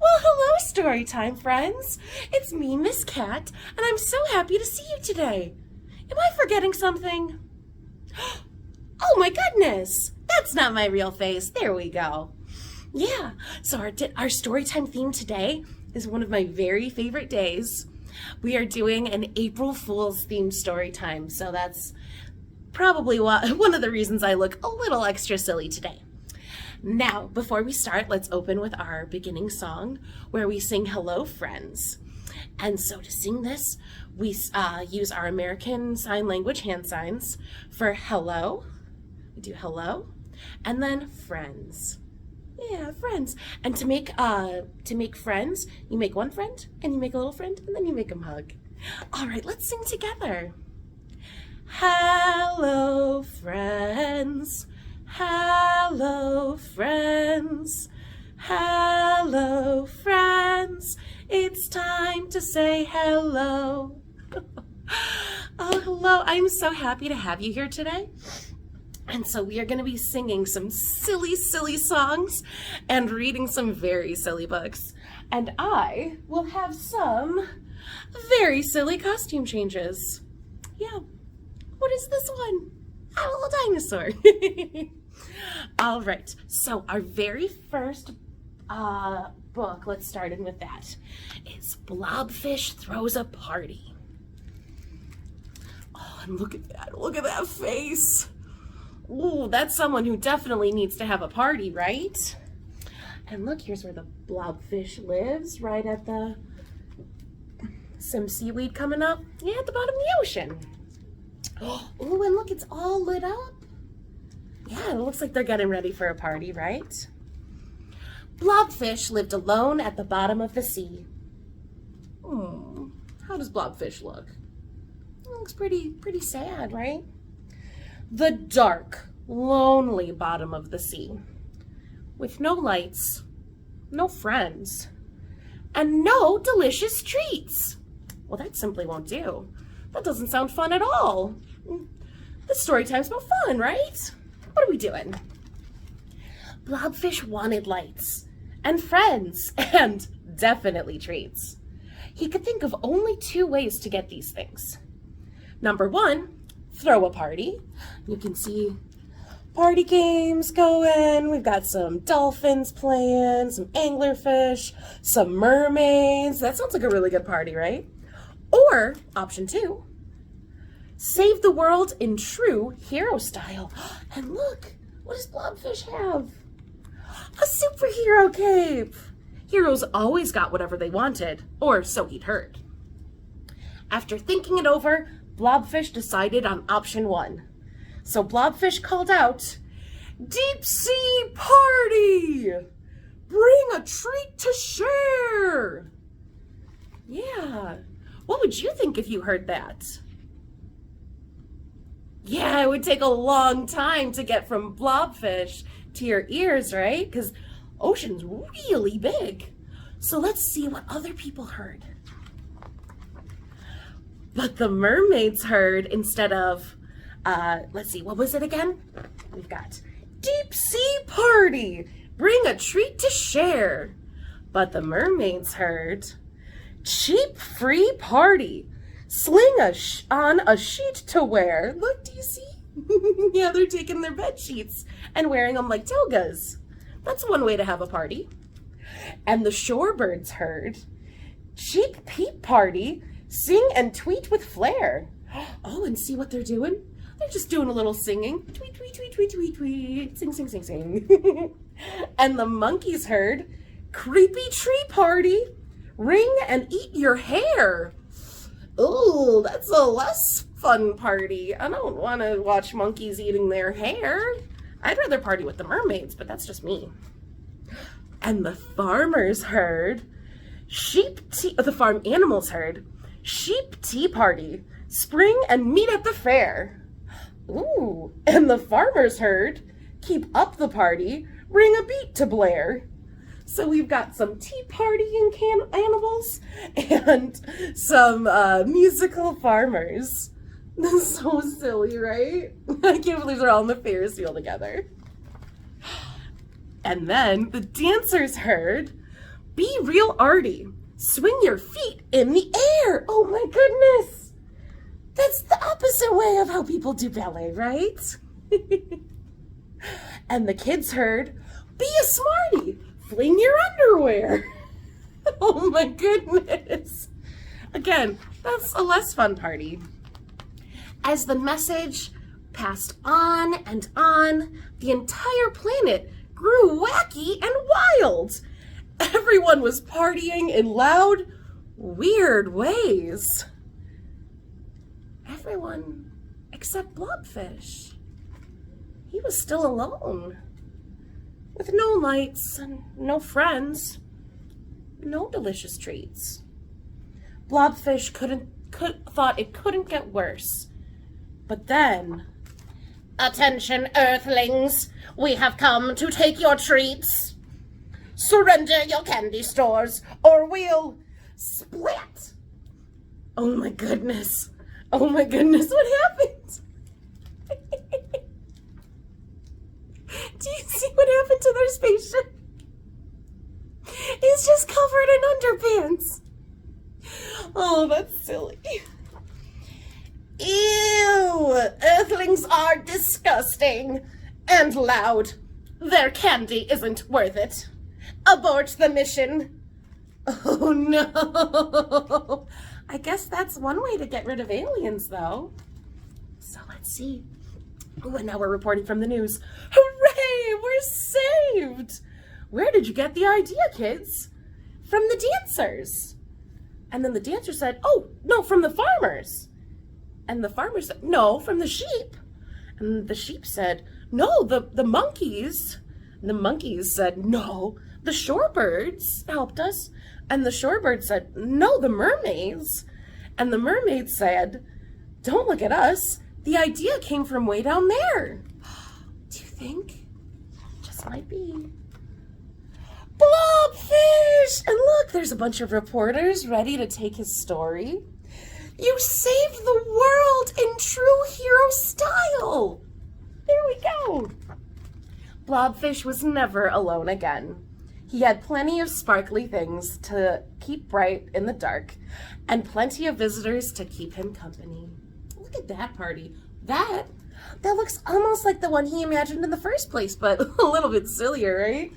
Well, hello, Storytime friends. It's me, Miss Cat, and I'm so happy to see you today. Am I forgetting something? Oh my goodness! That's not my real face. There we go. Yeah, so our Storytime theme today is one of my very favorite days. We are doing an April Fool's themed Storytime, so that's probably one of the reasons I look a little extra silly today. Now, before we start, let's open with our beginning song where we sing Hello Friends. And so to sing this, we use our American Sign Language hand signs for hello. We do hello, and then friends. Yeah, friends. And to make friends, you make one friend, and you make a little friend, and then you make them hug. All right, let's sing together. Hello, friends. Hello, friends. Hello, friends. It's time to say hello. Oh, hello. I'm so happy to have you here today. And so we are going to be singing some silly, silly songs and reading some very silly books. And I will have some very silly costume changes. Yeah. What is this one? I'm a little dinosaur. All right. So our very first book, let's start in with that, is Blobfish Throws a Party. Oh, and look at that. Look at that face. Ooh, that's someone who definitely needs to have a party, right? And look, here's where the blobfish lives, right at some seaweed coming up. Yeah, at the bottom of the ocean. Oh, and look, it's all lit up. Yeah, it looks like they're getting ready for a party, right? Blobfish lived alone at the bottom of the sea. How does Blobfish look? It looks pretty sad, right? The dark, lonely bottom of the sea, with no lights, no friends, and no delicious treats. Well, that simply won't do. That doesn't sound fun at all. This story time's about fun, right? What are we doing? Blobfish wanted lights, and friends, and definitely treats. He could think of only two ways to get these things. Number one, throw a party. You can see party games going. We've got some dolphins playing, some anglerfish, some mermaids. That sounds like a really good party, right? Or option two, save the world in true hero style. And look, what does Blobfish have? A superhero cape. Heroes always got whatever they wanted, or so he'd heard. After thinking it over, Blobfish decided on option one. So Blobfish called out, "Deep sea party! Bring a treat to share!" Yeah, what would you think if you heard that? Yeah, it would take a long time to get from Blobfish to your ears, right? Because ocean's really big. So let's see what other people heard. But the mermaids heard, instead of, let's see, what was it again? We've got deep sea party, bring a treat to share. But the mermaids heard cheap free party, sling on a sheet to wear. Look, do you see? Yeah, they're taking their bed sheets and wearing them like togas. That's one way to have a party. And the shorebirds heard cheap peep party, sing and tweet with flair. Oh, and see what they're doing? They're just doing a little singing. Tweet, tweet, tweet, tweet, tweet, tweet. Sing, sing, sing, sing. And the monkeys heard creepy tree party, ring and eat your hair. Oh, that's a less fun party. I don't want to watch monkeys eating their hair. I'd rather party with the mermaids, but that's just me. And the farmers heard the farm animals heard sheep tea party, spring and meet at the fair. Ooh, and the farmers heard keep up the party, bring a beat to blare. So we've got some tea partying animals and some musical farmers. That's so silly, right? I can't believe they're all in the Ferris wheel together. And then the dancers heard Be real arty. Swing your feet in the air. Oh my goodness. That's the opposite way of how people do ballet, right? And the kids heard, be a smarty. Fling your underwear. Oh my goodness. Again, that's a less fun party. As the message passed on and on, the entire planet grew wacky and wild. Everyone was partying in loud, weird ways. Everyone except Blobfish. He was still alone, with no lights and no friends, no delicious treats. Blobfish thought it couldn't get worse. But then, attention, Earthlings, we have come to take your treats. Surrender your candy stores, or we'll split. Oh my goodness. Oh my goodness, what happened? Do you see what happened to their spaceship? It's just covered in underpants. Oh, that's silly. Ew! Earthlings are disgusting and loud. Their candy isn't worth it. Abort the mission. Oh no! I guess that's one way to get rid of aliens, though. So let's see. Oh, and now we're reporting from the news. Hooray! We're saved! Where did you get the idea, kids? From the dancers. And then the dancer said, oh, no, from the farmers. And the farmer said, no, from the sheep. And the sheep said, no, the monkeys. And the monkeys said, no, the shorebirds helped us. And the shorebirds said, no, the mermaids. And the mermaids said, don't look at us. The idea came from way down there. Do you think? Just might be. Blobfish! And look, there's a bunch of reporters ready to take his story. You saved the world in true hero style. There we go. Blobfish was never alone again. He had plenty of sparkly things to keep bright in the dark and plenty of visitors to keep him company. Look at that party. That looks almost like the one he imagined in the first place, but a little bit sillier, right?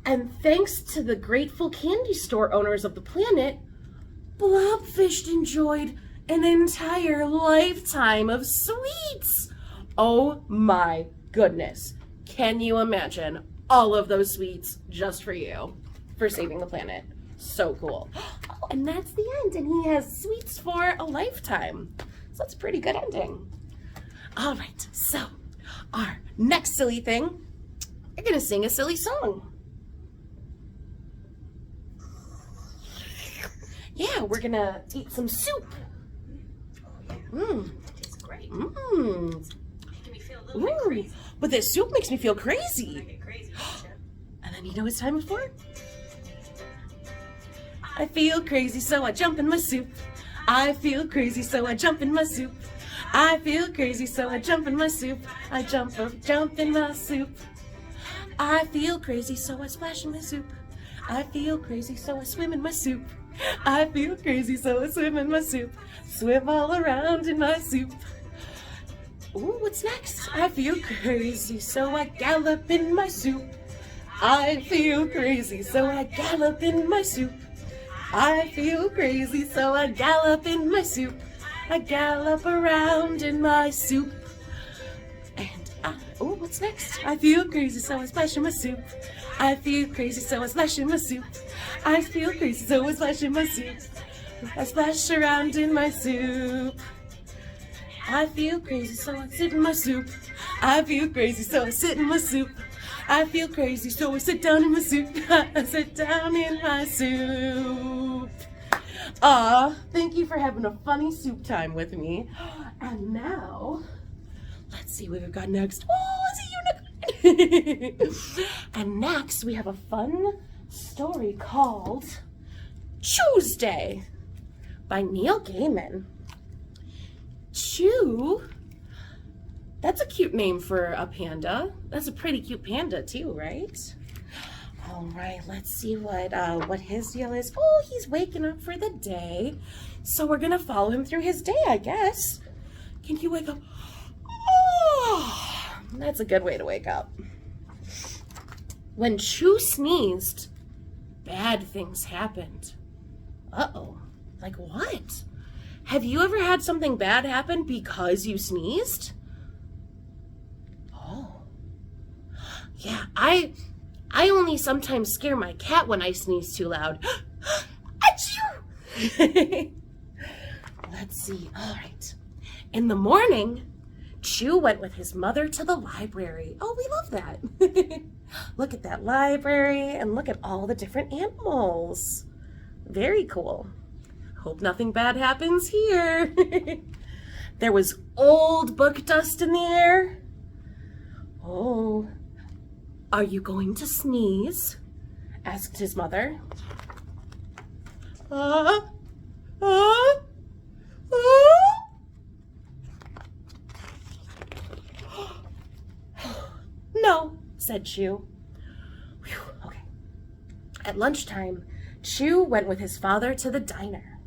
And thanks to the grateful candy store owners of the planet, Blobfish enjoyed an entire lifetime of sweets. Oh my goodness. Can you imagine all of those sweets just for you, for saving the planet? So cool. Oh, and that's the end, and he has sweets for a lifetime. So that's a pretty good ending. All right, so our next silly thing, we're gonna sing a silly song. Yeah, we're gonna eat some soup. It's great. Making me feel a little bit crazy. But this soup makes me feel crazy. I get crazy. And then you know what it's time for? I feel crazy, so I jump in my soup. I feel crazy, so I jump in my soup. I feel crazy, so I jump in my soup. I jump in my soup. I feel crazy, so I splash in my soup. I feel crazy, so I swim in my soup. I feel crazy, so I swim in my soup. Swim all around in my soup. Ooh, what's next? I feel crazy, so I gallop in my soup. I feel crazy, so I gallop in my soup. I feel crazy, so I gallop in my soup. I gallop around in my soup. And oh, what's next? I feel crazy, so I splash in my soup. I feel crazy, so I splash in my soup. I feel crazy, so I splash in my soup. I splash around in my soup. I feel crazy, so I sit in my soup. I feel crazy, so I sit in my soup. I feel crazy, so I sit down in my soup. I sit down in my soup. Thank you for having a funny soup time with me. And now, let's see what we've got next. Oh, it's a unicorn. And next, we have a fun story called Tuesday by Neil Gaiman. Chew? That's a cute name for a panda. That's a pretty cute panda too, right? All right, let's see what his deal is. Oh, he's waking up for the day. So we're gonna follow him through his day, I guess. Can you wake up? Oh, that's a good way to wake up. When Chew sneezed, bad things happened. Uh-oh, like what? Have you ever had something bad happen because you sneezed? Oh, yeah, I only sometimes scare my cat when I sneeze too loud. Achoo! Let's see. All right. In the morning, Chew went with his mother to the library. Oh, we love that. Look at that library and look at all the different animals. Very cool. Hope nothing bad happens here. There was old book dust in the air. Oh. Are you going to sneeze? Asked his mother. No, said Chew. Whew, okay. At lunchtime, Chew went with his father to the diner.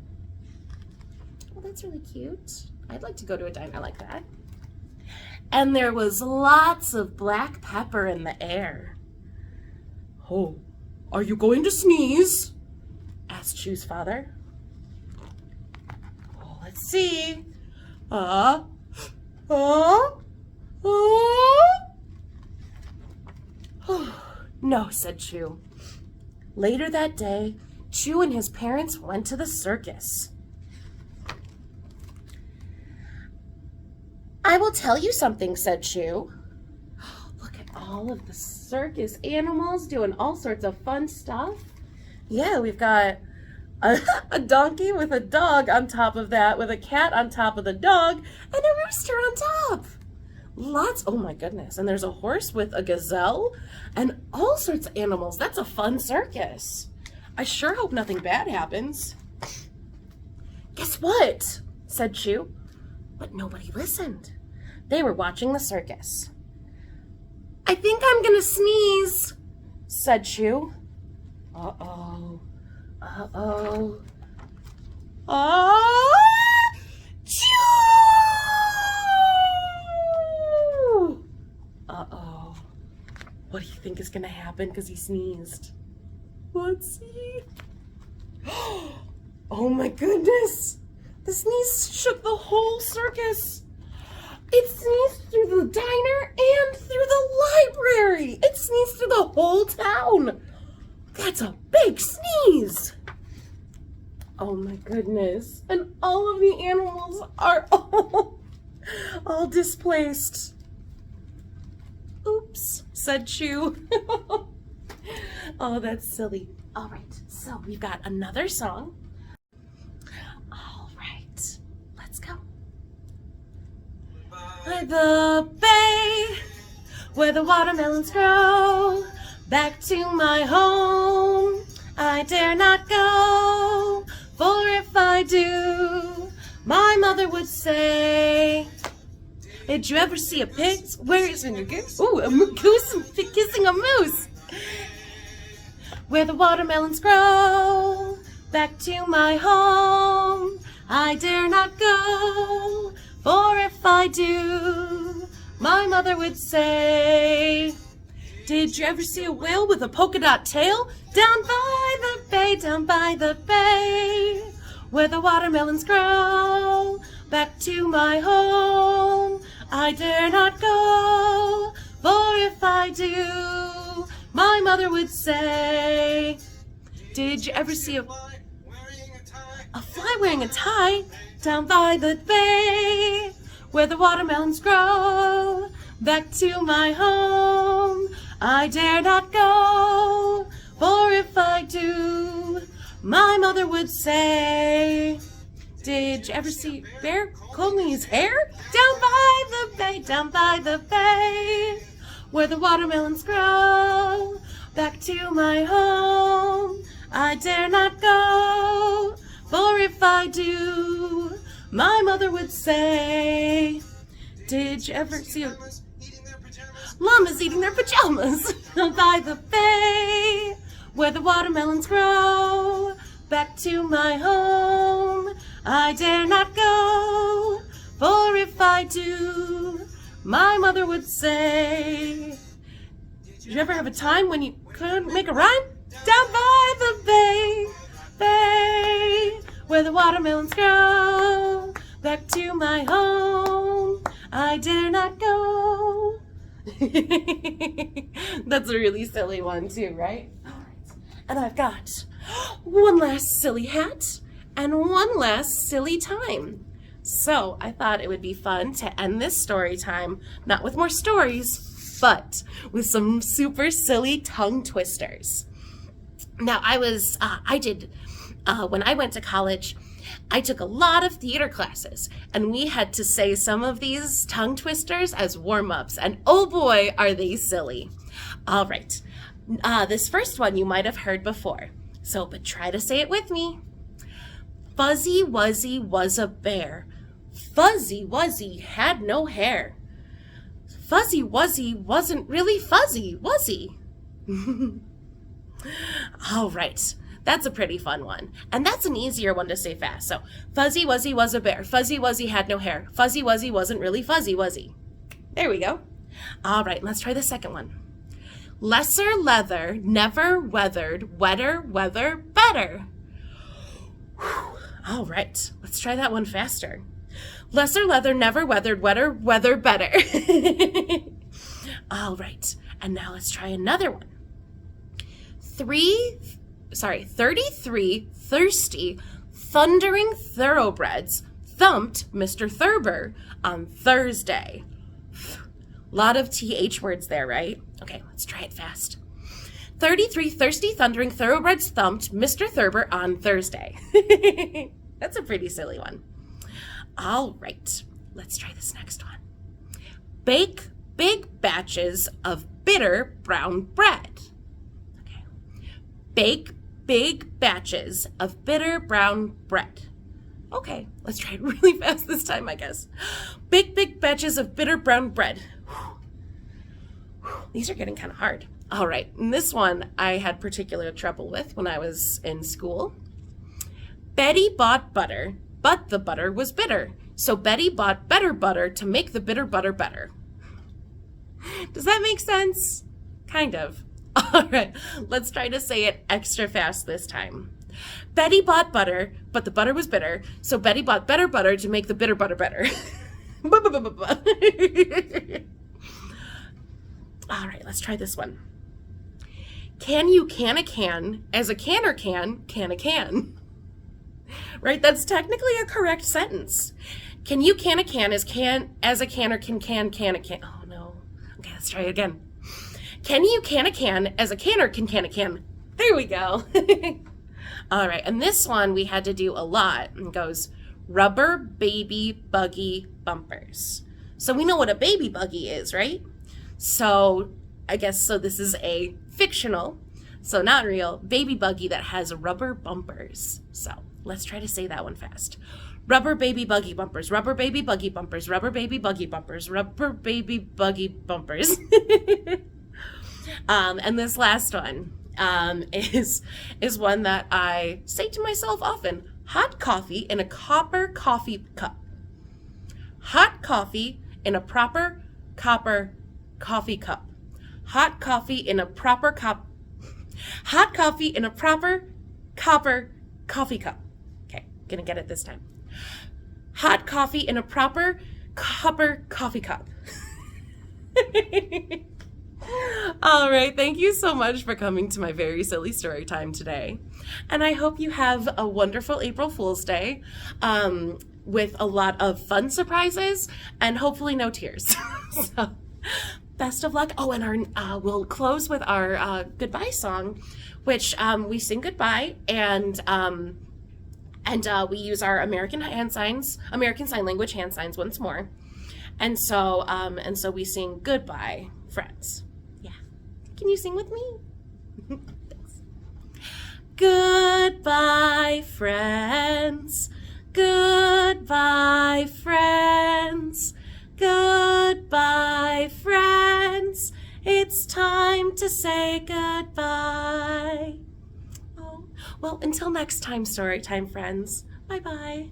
Well, that's really cute. I'd like to go to a diner like that. And there was lots of black pepper in the air. Oh, are you going to sneeze? Asked Chew's father. Oh, let's see. No, said Chew. Later that day, Chew and his parents went to the circus. I will tell you something, said Chew. Look at all of the circus animals doing all sorts of fun stuff. Yeah, we've got a donkey with a dog on top of that, with a cat on top of the dog, and a rooster on top. Lots, oh my goodness. And there's a horse with a gazelle and all sorts of animals. That's a fun circus. I sure hope nothing bad happens. Guess what? Said Chew. But nobody listened. They were watching the circus. I think I'm gonna sneeze, said Chew. Uh-oh. Uh-oh. Chew! Uh-oh. What do you think is gonna happen because he sneezed? Let's see. Oh my goodness. The sneeze shook the whole circus. It sneezed through the diner and through the library. It sneezed through the whole town. That's a big sneeze. Oh my goodness. And all of the animals are all displaced. Oops, said Chew. Oh, that's silly. All right, so we've got another song. All right, let's go. By the bay, where the watermelons grow, back to my home, I dare not go, for if I do, my mother would say, did you ever see a pig? Where is a goose? Ooh, a goose kissing a moose. Where the watermelons grow, back to my home, I dare not go, for if I do, my mother would say, did you ever see a whale with a polka dot tail? Down by the bay, down by the bay, where the watermelons grow, back to my home, I dare not go, for if I do, my mother would say, did you ever see a fly wearing a tie down by the bay, where the watermelons grow, back to my home, I dare not go, for if I do, my mother would say, did you ever see a bear combing his hair? Down by the bay, down by the bay, where the watermelons grow, back to my home, I dare not go, for if I do, my mother would say, did you ever see a llamas eating their pajamas down by the bay, where the watermelons grow. Back to my home, I dare not go, for if I do, my mother would say. Did you ever have a time when you couldn't make a rhyme? Down by the bay, where the watermelons grow. Back to my home, I dare not go. That's a really silly one too, right? All right. And I've got one last silly hat and one last silly time. So I thought it would be fun to end this story time, not with more stories, but with some super silly tongue twisters. Now when I went to college, I took a lot of theater classes, and we had to say some of these tongue twisters as warm-ups, and oh boy, are they silly. All right, this first one you might have heard before, but try to say it with me. Fuzzy Wuzzy was a bear. Fuzzy Wuzzy had no hair. Fuzzy Wuzzy wasn't really fuzzy, was he? All right. That's a pretty fun one. And that's an easier one to say fast. So, Fuzzy Wuzzy was a bear. Fuzzy Wuzzy had no hair. Fuzzy Wuzzy wasn't really fuzzy, was he? There we go. All right, let's try the second one. Lesser leather, never weathered, wetter, weather, better. Whew. All right, let's try that one faster. Lesser leather, never weathered, wetter, weather, better. All right, and now let's try another one. 33 thirsty, thundering thoroughbreds thumped Mr. Thurber on Thursday. Lot of TH words there, right? Okay, let's try it fast. 33 thirsty, thundering thoroughbreds thumped Mr. Thurber on Thursday. That's a pretty silly one. All right, let's try this next one. Bake big batches of bitter brown bread. Bake big batches of bitter brown bread. Okay, let's try it really fast this time, I guess. Bake big batches of bitter brown bread. These are getting kind of hard. All right, and this one I had particular trouble with when I was in school. Betty bought butter, but the butter was bitter. So Betty bought better butter to make the bitter butter better. Does that make sense? Kind of. All right, let's try to say it extra fast this time. Betty bought butter, but the butter was bitter, so Betty bought better butter to make the bitter butter better. All right, let's try this one. Can you can a can as a canner can a can? Right, that's technically a correct sentence. Can you can a can as a canner can a can? Oh no. Okay, let's try it again. Can you can a can as a canner can a can? There we go. All right, and this one we had to do a lot. It goes, rubber baby buggy bumpers. So we know what a baby buggy is, right? So I guess, so this is a fictional, so not real, baby buggy that has rubber bumpers. So let's try to say that one fast. Rubber baby buggy bumpers, rubber baby buggy bumpers, rubber baby buggy bumpers, rubber baby buggy bumpers. And this last one is one that I say to myself often. Hot coffee in a copper coffee cup. Hot coffee in a proper copper coffee cup. Hot coffee in a proper cup. Hot coffee in a proper copper coffee cup. Okay, gonna get it this time. Hot coffee in a proper copper coffee cup. All right, thank you so much for coming to my very silly story time today. And I hope you have a wonderful April Fool's Day with a lot of fun surprises and hopefully no tears. So, best of luck. Oh, and we'll close with our goodbye song, which we sing goodbye and we use our American Sign Language hand signs once more. And so we sing goodbye, friends. Yeah. Can you sing with me? Thanks. Goodbye, friends. Goodbye, friends. Goodbye, friends. It's time to say goodbye. Well, until next time, story time friends. Bye-bye.